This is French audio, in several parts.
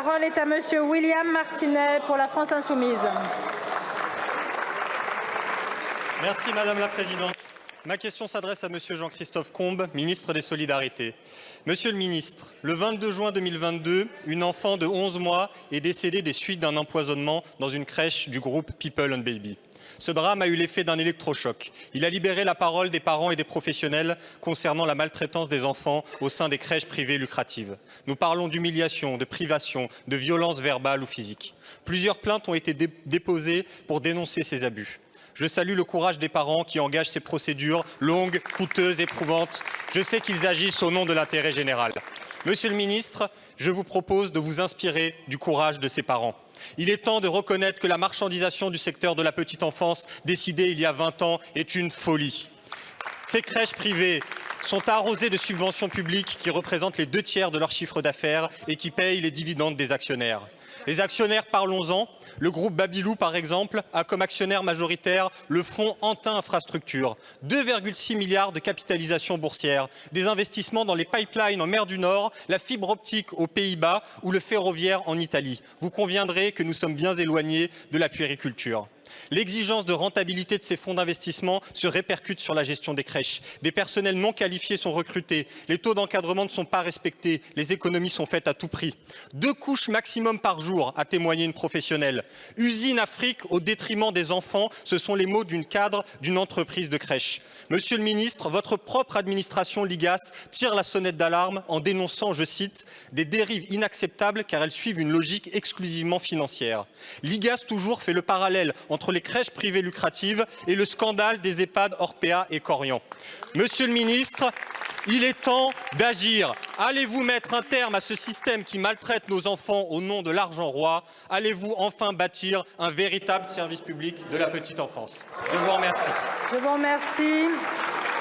parole est à Monsieur William Martinet pour la France Insoumise. Merci Madame la Présidente. Ma question s'adresse à Monsieur Jean-Christophe Combe, ministre des Solidarités. Monsieur le ministre, le 22 juin 2022, une enfant de 11 mois est décédée des suites d'un empoisonnement dans une crèche du groupe People and Baby. Ce drame a eu l'effet d'un électrochoc. Il a libéré la parole des parents et des professionnels concernant la maltraitance des enfants au sein des crèches privées lucratives. Nous parlons d'humiliation, de privation, de violence verbale ou physique. Plusieurs plaintes ont été déposées pour dénoncer ces abus. Je salue le courage des parents qui engagent ces procédures longues, coûteuses, éprouvantes. Je sais qu'ils agissent au nom de l'intérêt général. Monsieur le ministre, je vous propose de vous inspirer du courage de ces parents. Il est temps de reconnaître que la marchandisation du secteur de la petite enfance, décidée il y a 20 ans, est une folie. Ces crèches privées sont arrosées de subventions publiques qui représentent les 2/3 de leur chiffre d'affaires et qui payent les dividendes des actionnaires. Les actionnaires, parlons-en. Le groupe Babylou, par exemple, a comme actionnaire majoritaire le fonds Antin Infrastructure, 2,6 milliards de capitalisation boursière, des investissements dans les pipelines en mer du Nord, la fibre optique aux Pays-Bas ou le ferroviaire en Italie. Vous conviendrez que nous sommes bien éloignés de la puériculture. L'exigence de rentabilité de ces fonds d'investissement se répercute sur la gestion des crèches. Des personnels non qualifiés sont recrutés, les taux d'encadrement ne sont pas respectés, les économies sont faites à tout prix. 2 couches maximum par jour, a témoigné une professionnelle. Usine Afrique au détriment des enfants, ce sont les mots d'une cadre d'une entreprise de crèche. Monsieur le ministre, votre propre administration, l'IGAS, tire la sonnette d'alarme en dénonçant, je cite, des dérives inacceptables car elles suivent une logique exclusivement financière. L'IGAS toujours fait le parallèle entre les crèches privées lucratives et le scandale des EHPAD Orpea et Corian. Monsieur le ministre, il est temps d'agir. Allez-vous mettre un terme à ce système qui maltraite nos enfants au nom de l'argent roi? Allez-vous enfin bâtir un véritable service public de la petite enfance? Je vous remercie. Je vous remercie.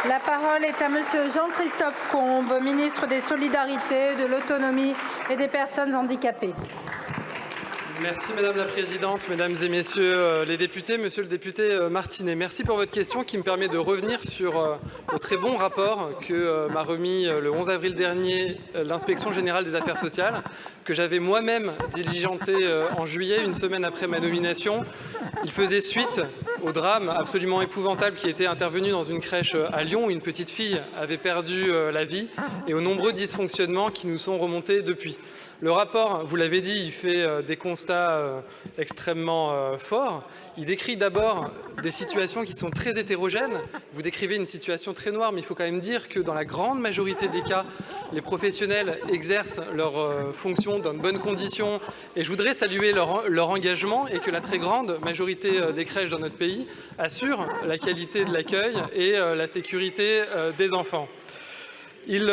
La parole est à Monsieur Jean-Christophe Combe, ministre des Solidarités, de l'Autonomie et des Personnes handicapées. Merci Madame la Présidente, Mesdames et Messieurs les députés, Monsieur le député Martinet. Merci pour votre question qui me permet de revenir sur le très bon rapport que m'a remis le 11 avril dernier l'Inspection générale des affaires sociales, que j'avais moi-même diligenté en juillet, une semaine après ma nomination. Il faisait suite au drame absolument épouvantable qui était intervenu dans une crèche à Lyon où une petite fille avait perdu la vie et aux nombreux dysfonctionnements qui nous sont remontés depuis. Le rapport, vous l'avez dit, il fait des constats extrêmement forts. Il décrit d'abord des situations qui sont très hétérogènes. Vous décrivez une situation très noire, mais il faut quand même dire que dans la grande majorité des cas, les professionnels exercent leurs fonctions dans de bonnes conditions. Et je voudrais saluer leur engagement et que la très grande majorité des crèches dans notre pays assurent la qualité de l'accueil et la sécurité des enfants. Il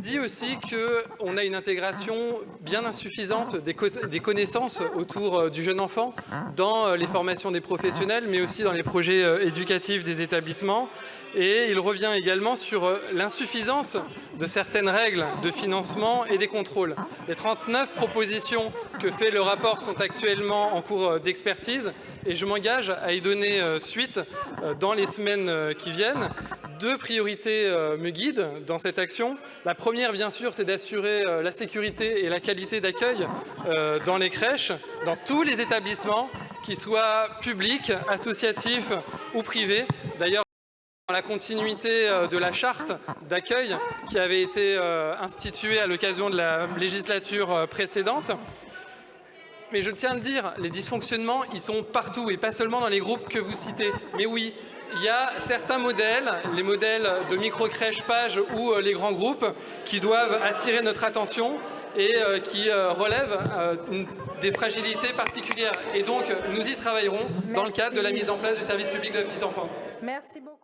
dit aussi qu'on a une intégration bien insuffisante des connaissances autour du jeune enfant dans les formations des professionnels, mais aussi dans les projets éducatifs des établissements. Et il revient également sur l'insuffisance de certaines règles de financement et des contrôles. Les 39 propositions que fait le rapport sont actuellement en cours d'expertise et je m'engage à y donner suite dans les semaines qui viennent. 2 priorités me guident dans cette action. La première, bien sûr, c'est d'assurer la sécurité et la qualité d'accueil dans les crèches, dans tous les établissements, qu'ils soient publics, associatifs ou privés. D'ailleurs, dans la continuité de la charte d'accueil qui avait été instituée à l'occasion de la législature précédente. Mais je tiens à le dire, les dysfonctionnements, ils sont partout et pas seulement dans les groupes que vous citez. Mais oui, il y a certains modèles, les modèles de micro-crèches pages ou les grands groupes qui doivent attirer notre attention et qui relèvent des fragilités particulières. Et donc, nous y travaillerons dans le cadre de la mise en place du service public de la petite enfance. Merci beaucoup.